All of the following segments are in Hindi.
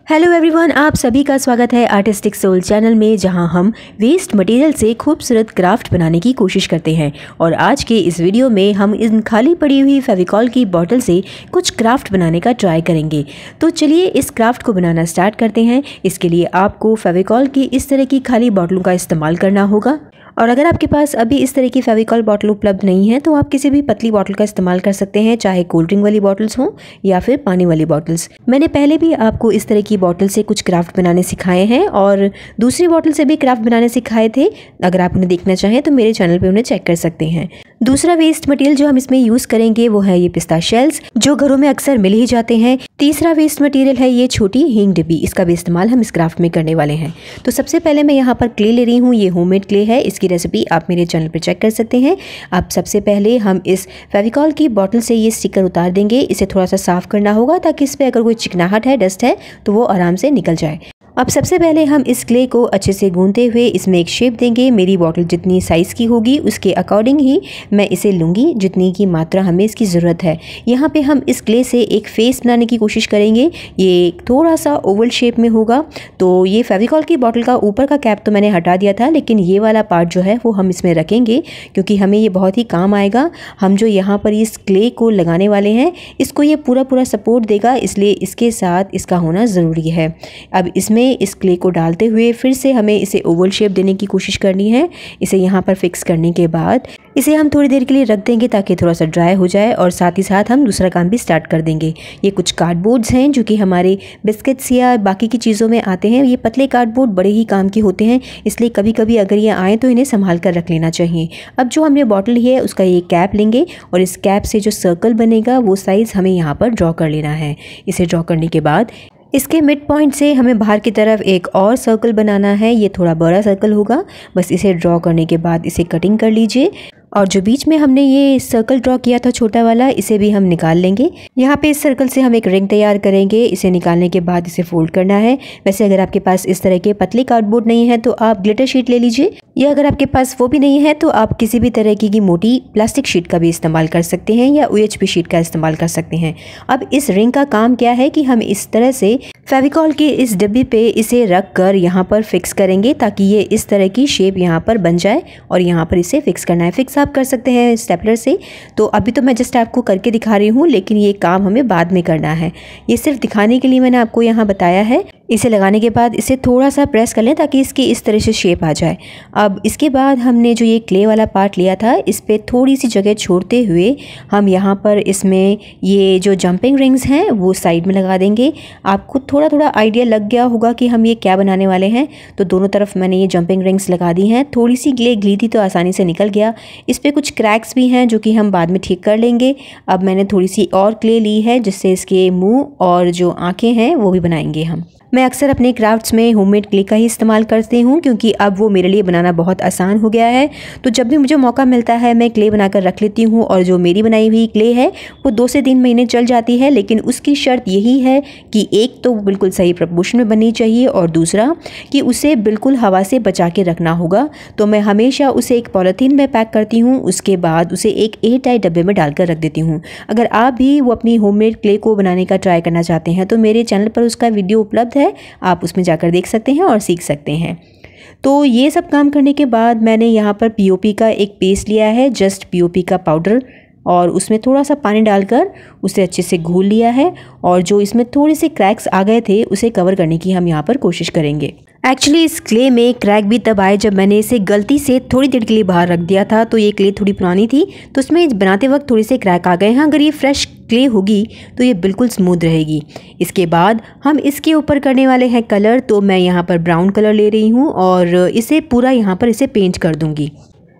हेलो एवरीवन, आप सभी का स्वागत है आर्टिस्टिक सोल चैनल में, जहां हम वेस्ट मटेरियल से खूबसूरत क्राफ्ट बनाने की कोशिश करते हैं। और आज के इस वीडियो में हम इन खाली पड़ी हुई फेविकॉल की बॉटल से कुछ क्राफ्ट बनाने का ट्राई करेंगे। तो चलिए इस क्राफ्ट को बनाना स्टार्ट करते हैं। इसके लिए आपको फेविकॉल की इस तरह की खाली बॉटलों का इस्तेमाल करना होगा। और अगर आपके पास अभी इस तरह की फेविकॉल बॉटल उपलब्ध नहीं है तो आप किसी भी पतली बॉटल का इस्तेमाल कर सकते हैं, चाहे कोल्ड ड्रिंक वाली बॉटल्स हों या फिर पानी वाली बॉटल्स। मैंने पहले भी आपको इस तरह की बॉटल से कुछ क्राफ्ट बनाने सिखाए हैं और दूसरी बॉटल से भी क्राफ्ट बनाने सिखाए थे। अगर आप उन्हें देखना चाहें तो मेरे चैनल पे उन्हें चेक कर सकते हैं। दूसरा वेस्ट मटेरियल जो हम इसमें यूज़ करेंगे वो है ये पिस्ता शेल्स, जो घरों में अक्सर मिल ही जाते हैं। तीसरा वेस्ट मटेरियल है ये छोटी हींग डिब्बी, इसका भी इस्तेमाल हम इस क्राफ्ट में करने वाले हैं। तो सबसे पहले मैं यहाँ पर क्ले ले रही हूँ। ये होममेड क्ले है, इसकी रेसिपी आप मेरे चैनल पर चेक कर सकते हैं। अब सबसे पहले हम इस फेविकॉल की बॉटल से ये स्टिकर उतार देंगे। इसे थोड़ा सा साफ करना होगा ताकि इस पर अगर कोई चिकनाहट है, डस्ट है, तो वो आराम से निकल जाए। अब सबसे पहले हम इस क्ले को अच्छे से गूंथते हुए इसमें एक शेप देंगे। मेरी बॉटल जितनी साइज़ की होगी उसके अकॉर्डिंग ही मैं इसे लूँगी, जितनी की मात्रा हमें इसकी ज़रूरत है। यहाँ पे हम इस क्ले से एक फेस बनाने की कोशिश करेंगे। ये थोड़ा सा ओवल शेप में होगा। तो ये फेविकॉल की बॉटल का ऊपर का कैप तो मैंने हटा दिया था, लेकिन ये वाला पार्ट जो है वो हम इसमें रखेंगे क्योंकि हमें ये बहुत ही काम आएगा। हम जो यहाँ पर इस क्ले को लगाने वाले हैं, इसको ये पूरा सपोर्ट देगा, इसलिए इसके साथ इसका होना ज़रूरी है। अब इसमें इस क्ले को डालते हुए फिर से हमें इसे ओवल शेप देने की कोशिश करनी है। इसे यहाँ पर फिक्स करने के बाद इसे हम थोड़ी देर के लिए रख देंगे ताकि थोड़ा सा ड्राई हो जाए, और साथ ही साथ हम दूसरा काम भी स्टार्ट कर देंगे। ये कुछ कार्डबोर्ड्स हैं जो कि हमारे बिस्किट्स या बाकी की चीज़ों में आते हैं। ये पतले कार्डबोर्ड बड़े ही काम के होते हैं, इसलिए कभी कभी अगर ये आए तो इन्हें संभाल कर रख लेना चाहिए। अब जो हमने बॉटल ली है उसका ये कैप लेंगे और इस कैप से जो सर्कल बनेगा वो साइज़ हमें यहाँ पर ड्रॉ कर लेना है। इसे ड्रॉ करने के बाद इसके मिड पॉइंट से हमें बाहर की तरफ एक और सर्कल बनाना है। ये थोड़ा बड़ा सर्कल होगा। बस इसे ड्रॉ करने के बाद इसे कटिंग कर लीजिए, और जो बीच में हमने ये सर्कल ड्रॉ किया था छोटा वाला, इसे भी हम निकाल लेंगे। यहाँ पे इस सर्कल से हम एक रिंग तैयार करेंगे। इसे निकालने के बाद इसे फोल्ड करना है। वैसे अगर आपके पास इस तरह के पतले कार्डबोर्ड नहीं है तो आप ग्लिटर शीट ले लीजिए, या अगर आपके पास वो भी नहीं है तो आप किसी भी तरह की मोटी प्लास्टिक शीट का भी इस्तेमाल कर सकते हैं या OHP शीट का इस्तेमाल कर सकते हैं। अब इस रिंग का काम क्या है कि हम इस तरह से फेविकॉल की इस डिब्बी पे इसे रख कर यहाँ पर फिक्स करेंगे ताकि ये इस तरह की शेप यहाँ पर बन जाए, और यहाँ पर इसे फिक्स करना है। फिक्स आप कर सकते हैं स्टेपलर से। तो अभी तो मैं जस्ट आपको करके दिखा रही हूँ, लेकिन ये काम हमें बाद में करना है। ये सिर्फ दिखाने के लिए मैंने आपको यहाँ बताया है। इसे लगाने के बाद इसे थोड़ा सा प्रेस कर लें ताकि इसकी इस तरह से शेप आ जाए। अब इसके बाद हमने जो ये क्ले वाला पार्ट लिया था, इस पर थोड़ी सी जगह छोड़ते हुए हम यहाँ पर इसमें ये जो जंपिंग रिंग्स हैं वो साइड में लगा देंगे। आपको थोड़ा आइडिया लग गया होगा कि हम ये क्या बनाने वाले हैं। तो दोनों तरफ मैंने ये जंपिंग रिंग्स लगा दी हैं। थोड़ी सी क्ले गली थी तो आसानी से निकल गया। इस पर कुछ क्रैक्स भी हैं जो कि हम बाद में ठीक कर लेंगे। अब मैंने थोड़ी सी और क्ले ली है जिससे इसके मुँह और जो आँखें हैं वो भी बनाएंगे हम। मैं अक्सर अपने क्राफ्ट्स में होममेड क्ले का ही इस्तेमाल करती हूँ क्योंकि अब वो मेरे लिए बनाना बहुत आसान हो गया है। तो जब भी मुझे मौका मिलता है मैं क्ले बनाकर रख लेती हूँ, और जो मेरी बनाई हुई क्ले है वो 2 से 3 महीने चल जाती है। लेकिन उसकी शर्त यही है कि एक तो बिल्कुल सही प्रपोर्शन में बननी चाहिए, और दूसरा कि उसे बिल्कुल हवा से बचा के रखना होगा। तो मैं हमेशा उसे एक पॉलीथीन में पैक करती हूँ, उसके बाद उसे एक एयरटाइट डब्बे में डालकर रख देती हूँ। अगर आप भी वो अपनी होममेड क्ले को बनाने का ट्राई करना चाहते हैं तो मेरे चैनल पर उसका वीडियो उपलब्ध है, आप उसमें जाकर देख सकते हैं और सीख सकते हैं। तो ये सब काम करने के बाद मैंने यहाँ पर POP का एक पेस्ट लिया है, जस्ट POP का पाउडर, और उसमें थोड़ा सा पानी डालकर उसे अच्छे से घोल लिया है। और जो इसमें थोड़े से क्रैक्स आ गए थे उसे कवर करने की हम यहाँ पर कोशिश करेंगे। एक्चुअली इस क्ले में क्रैक भी तब आए जब मैंने इसे गलती से थोड़ी देर के लिए बाहर रख दिया था। तो ये क्ले थोड़ी पुरानी थी तो उसमें बनाते वक्त थोड़े से क्रैक आ गए हैं। अगर ये फ्रेश क्ले होगी तो ये बिल्कुल स्मूथ रहेगी। इसके बाद हम इसके ऊपर करने वाले हैं कलर। तो मैं यहाँ पर ब्राउन कलर ले रही हूँ और इसे पूरा यहाँ पर इसे पेंट कर दूँगी।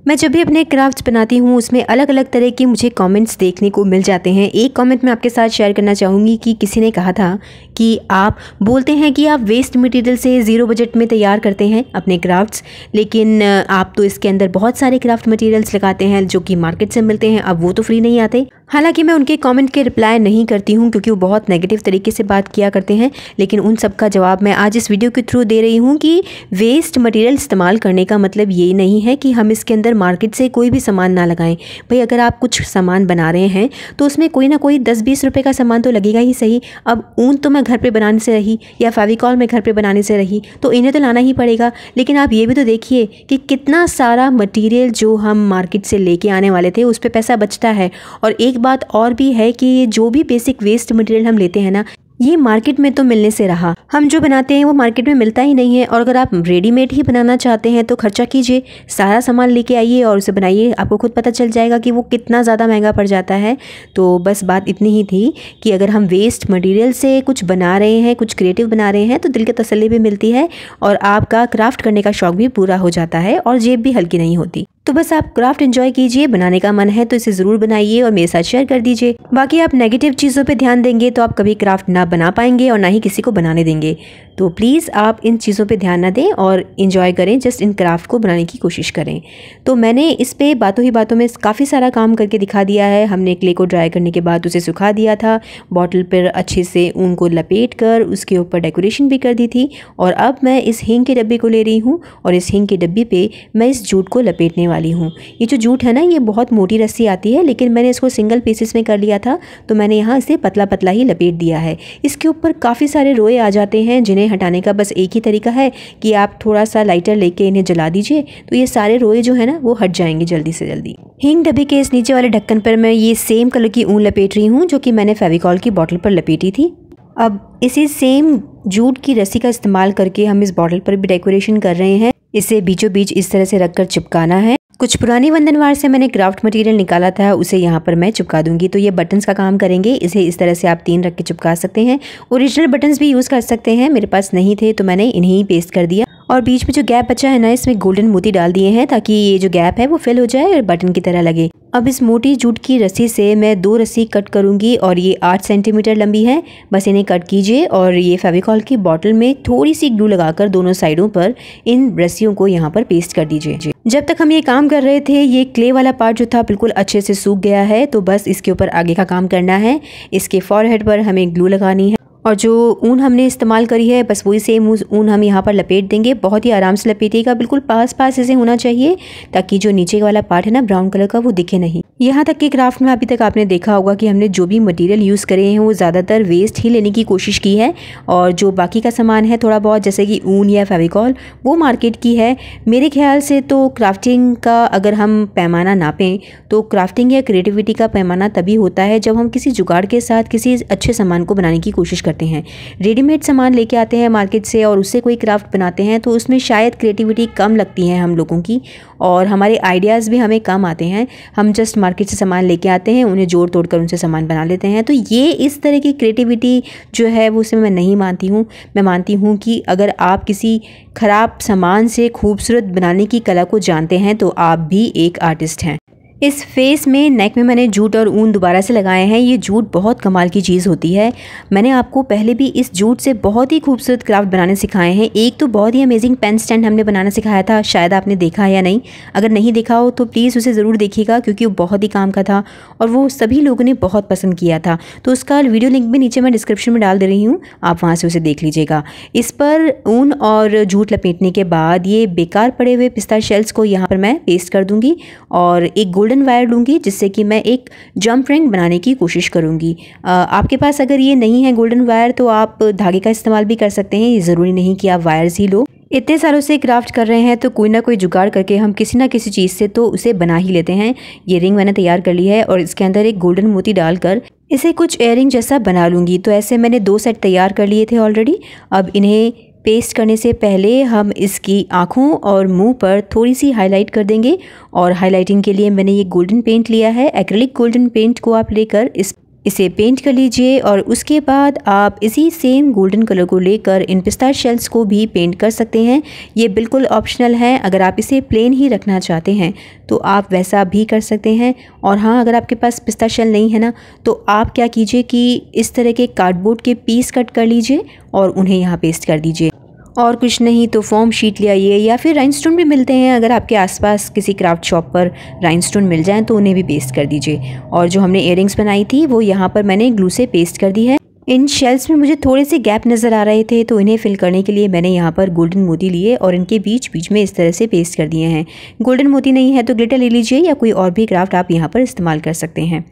मैं जब भी अपने क्राफ्ट्स बनाती हूँ उसमें अलग अलग तरह के मुझे कमेंट्स देखने को मिल जाते हैं। एक कमेंट मैं आपके साथ शेयर करना चाहूँगी कि किसी ने कहा था कि आप बोलते हैं कि आप वेस्ट मटेरियल से ज़ीरो बजट में तैयार करते हैं अपने क्राफ्ट्स, लेकिन आप तो इसके अंदर बहुत सारे क्राफ्ट मटेरियल्स लगाते हैं जो कि मार्केट से मिलते हैं, अब वो तो फ्री नहीं आते। हालांकि मैं उनके कमेंट के रिप्लाई नहीं करती हूँ क्योंकि वो बहुत नेगेटिव तरीके से बात किया करते हैं, लेकिन उन सब का जवाब मैं आज इस वीडियो के थ्रू दे रही हूँ कि वेस्ट मटेरियल इस्तेमाल करने का मतलब ये नहीं है कि हम इसके अंदर जाकर मार्केट से कोई भी सामान ना लगाएं। भाई अगर आप कुछ सामान बना रहे हैं तो उसमें कोई ना कोई 10-20 रुपये का सामान तो लगेगा ही सही। अब ऊन तो मैं घर पे बनाने से रही या फेविकॉल मैं घर पे बनाने से रही, तो इन्हें तो लाना ही पड़ेगा। लेकिन आप ये भी तो देखिए कि कितना सारा मटेरियल जो हम मार्केट से लेके आने वाले थे उस पर पैसा बचता है। और एक बात और भी है कि जो भी बेसिक वेस्ट मटेरियल हम लेते हैं ना, ये मार्केट में तो मिलने से रहा, हम जो बनाते हैं वो मार्केट में मिलता ही नहीं है। और अगर आप रेडीमेड ही बनाना चाहते हैं तो खर्चा कीजिए, सारा सामान लेके आइए और उसे बनाइए, आपको खुद पता चल जाएगा कि वो कितना ज़्यादा महंगा पड़ जाता है। तो बस बात इतनी ही थी कि अगर हम वेस्ट मटेरियल से कुछ बना रहे हैं, कुछ क्रिएटिव बना रहे हैं, तो दिल की तसल्ली भी मिलती है और आपका क्राफ्ट करने का शौक भी पूरा हो जाता है और जेब भी हल्की नहीं होती। तो बस आप क्राफ्ट एंजॉय कीजिए, बनाने का मन है तो इसे ज़रूर बनाइए और मेरे साथ शेयर कर दीजिए। बाकी आप नेगेटिव चीज़ों पे ध्यान देंगे तो आप कभी क्राफ्ट ना बना पाएंगे और ना ही किसी को बनाने देंगे। तो प्लीज़ आप इन चीज़ों पे ध्यान ना दें और एंजॉय करें, जस्ट इन क्राफ्ट को बनाने की कोशिश करें। तो मैंने इस पे बातों ही बातों में काफ़ी सारा काम करके दिखा दिया है। हमने क्ले को ड्राई करने के बाद उसे सुखा दिया था, बॉटल पर अच्छे से ऊन को लपेट कर उसके ऊपर डेकोरेशन भी कर दी थी। और अब मैं इस हींग के डब्बे को ले रही हूँ और इस हींग के डब्बे पे मैं इस जूट को लपेटने वाली हूँ। ये जो जूट है ना, ये बहुत मोटी रस्सी आती है, लेकिन मैंने इसको सिंगल पीसेस में कर लिया था तो मैंने यहाँ इसे पतला पतला ही लपेट दिया है। इसके ऊपर काफ़ी सारे रोए आ जाते हैं जिन्हें हटाने का बस एक ही तरीका है कि आप थोड़ा सा लाइटर लेके इन्हें जला दीजिए, तो ये सारे रोए जो है ना वो हट जाएंगे जल्दी से जल्दी। हींग डब्बे के इस नीचे वाले ढक्कन पर मैं ये सेम कलर की ऊन लपेट रही हूँ जो कि मैंने फेविकॉल की बॉटल पर लपेटी थी। अब इसी सेम जूट की रस्सी का इस्तेमाल करके हम इस बॉटल पर भी डेकोरेशन कर रहे हैं। इसे बीचों बीच इस तरह से रखकर चिपकाना है। कुछ पुरानी वंदनवार से मैंने क्राफ्ट मटेरियल निकाला था, उसे यहाँ पर मैं चिपका दूंगी। तो ये बटन्स का काम करेंगे। इसे इस तरह से आप 3 रख के चिपका सकते हैं। ओरिजिनल बटन्स भी यूज़ कर सकते हैं, मेरे पास नहीं थे तो मैंने इन्हें ही पेस्ट कर दिया। और बीच में जो गैप बचा है ना, इसमें गोल्डन मोती डाल दिए हैं ताकि ये जो गैप है वो फिल हो जाए और बटन की तरह लगे। अब इस मोटी जूट की रस्सी से मैं 2 रस्सी कट करूंगी और ये 8 सेंटीमीटर लंबी है। बस इन्हें कट कीजिए और ये फेविकॉल की बॉटल में थोड़ी सी ग्लू लगाकर दोनों साइडों पर इन रस्सियों को यहाँ पर पेस्ट कर दीजिए। जब तक हम ये काम कर रहे थे ये क्ले वाला पार्ट जो था बिल्कुल अच्छे से सूख गया है, तो बस इसके ऊपर आगे का काम करना है। इसके फॉरहेड पर हमें ग्लू लगानी है और जो ऊन हमने इस्तेमाल करी है बस वही सेम ऊन हम यहाँ पर लपेट देंगे। बहुत ही आराम से लपेटिएगा, बिल्कुल पास पास इसे होना चाहिए ताकि जो नीचे वाला पार्ट है ना ब्राउन कलर का वो दिखे नहीं। यहाँ तक कि क्राफ्ट में अभी तक आपने देखा होगा कि हमने जो भी मटेरियल यूज़ करे हैं वो ज़्यादातर वेस्ट ही लेने की कोशिश की है और जो बाकी का सामान है थोड़ा बहुत जैसे कि ऊन या फेविकॉल वो मार्केट की है। मेरे ख्याल से तो क्राफ्टिंग का अगर हम पैमाना नापें तो क्राफ्टिंग या क्रिएटिविटी का पैमाना तभी होता है जब हम किसी जुगाड़ के साथ किसी अच्छे सामान को बनाने की कोशिश करते हैं। रेडीमेड सामान लेके आते हैं मार्केट से और उससे कोई क्राफ्ट बनाते हैं तो उसमें शायद क्रिएटिविटी कम लगती है हम लोगों की और हमारे आइडियाज़ भी हमें कम आते हैं। हम जस्ट मार्केट से सामान लेके आते हैं, उन्हें जोड़ तोड़ कर उनसे सामान बना लेते हैं। तो ये इस तरह की क्रिएटिविटी जो है वो उसमें मैं नहीं मानती हूँ। मैं मानती हूँ कि अगर आप किसी ख़राब सामान से खूबसूरत बनाने की कला को जानते हैं तो आप भी एक आर्टिस्ट हैं। इस फेस में नेक में मैंने जूट और ऊन दोबारा से लगाए हैं। ये जूट बहुत कमाल की चीज़ होती है। मैंने आपको पहले भी इस जूट से बहुत ही खूबसूरत क्राफ्ट बनाने सिखाए हैं। एक तो बहुत ही अमेजिंग पेन स्टैंड हमने बनाना सिखाया था, शायद आपने देखा है या नहीं। अगर नहीं देखा हो तो प्लीज़ उसे ज़रूर देखिएगा क्योंकि वो बहुत ही काम का था और वो सभी लोगों ने बहुत पसंद किया था। तो उसका वीडियो लिंक भी नीचे मैं डिस्क्रिप्शन में डाल दे रही हूँ, आप वहाँ से उसे देख लीजिएगा। इस पर ऊन और जूट लपेटने के बाद ये बेकार पड़े हुए पिस्ता शेल्स को यहाँ पर मैं पेस्ट कर दूँगी और एक गोल्डन वायर लूँगी जिससे कि मैं एक जंप रिंग बनाने की कोशिश करूँगी। आपके पास अगर ये नहीं है गोल्डन वायर तो आप धागे का इस्तेमाल भी कर सकते हैं, ये ज़रूरी नहीं कि आप वायर्स ही लो। इतने सालों से क्राफ्ट कर रहे हैं तो कोई ना कोई जुगाड़ करके हम किसी ना किसी चीज़ से तो उसे बना ही लेते हैं। ये रिंग मैंने तैयार कर ली है और इसके अंदर एक गोल्डन मोती डालकर इसे कुछ इयररिंग जैसा बना लूँगी। तो ऐसे मैंने 2 सेट तैयार कर लिए थे ऑलरेडी। अब इन्हें पेस्ट करने से पहले हम इसकी आँखों और मुंह पर थोड़ी सी हाईलाइट कर देंगे और हाईलाइटिंग के लिए मैंने ये गोल्डन पेंट लिया है। एक्रिलिक गोल्डन पेंट को आप लेकर इसे पेंट कर लीजिए और उसके बाद आप इसी सेम गोल्डन कलर को लेकर इन पिस्ता शेल्स को भी पेंट कर सकते हैं। ये बिल्कुल ऑप्शनल है, अगर आप इसे प्लेन ही रखना चाहते हैं तो आप वैसा भी कर सकते हैं। और हाँ, अगर आपके पास पिस्ता शेल नहीं है ना तो आप क्या कीजिए कि इस तरह के कार्डबोर्ड के पीस कट कर लीजिए और उन्हें यहाँ पेस्ट कर दीजिए। और कुछ नहीं तो फोम शीट ले आइए या फिर राइनस्टोन भी मिलते हैं, अगर आपके आसपास किसी क्राफ्ट शॉप पर राइनस्टोन मिल जाएं तो उन्हें भी पेस्ट कर दीजिए। और जो हमने इयररिंग्स बनाई थी वो यहाँ पर मैंने ग्लू से पेस्ट कर दी है। इन शेल्स में मुझे थोड़े से गैप नज़र आ रहे थे, तो इन्हें फिल करने के लिए मैंने यहाँ पर गोल्डन मोती लिए और इनके बीच बीच में इस तरह से पेस्ट कर दिए हैं। गोल्डन मोती नहीं है तो ग्लिटर ले लीजिए या कोई और भी क्राफ्ट आप यहाँ पर इस्तेमाल कर सकते हैं।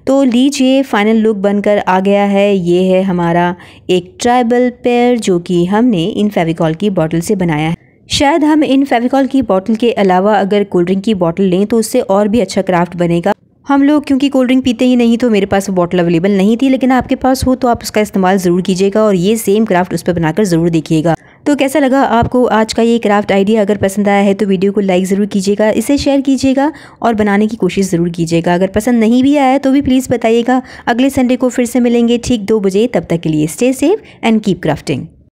तो लीजिए, फाइनल लुक बनकर आ गया है। ये है हमारा एक ट्राइबल पेयर जो कि हमने इन फेविकॉल की बॉटल से बनाया है। शायद हम इन फेविकॉल की बॉटल के अलावा अगर कोल्ड ड्रिंक की बॉटल लें तो उससे और भी अच्छा क्राफ्ट बनेगा। हम लोग क्योंकि कोल्ड ड्रिंक पीते ही नहीं, तो मेरे पास वो बॉटल अवेलेबल नहीं थी, लेकिन आपके पास हो तो आप उसका इस्तेमाल ज़रूर कीजिएगा और ये सेम क्राफ्ट उस पर बनाकर ज़रूर देखिएगा। तो कैसा लगा आपको आज का ये क्राफ्ट आइडिया? अगर पसंद आया है तो वीडियो को लाइक ज़रूर कीजिएगा, इसे शेयर कीजिएगा और बनाने की कोशिश ज़रूर कीजिएगा। अगर पसंद नहीं भी आया तो भी प्लीज़ बताइएगा। अगले संडे को फिर से मिलेंगे ठीक 2 बजे। तब तक के लिए stay safe and keep crafting.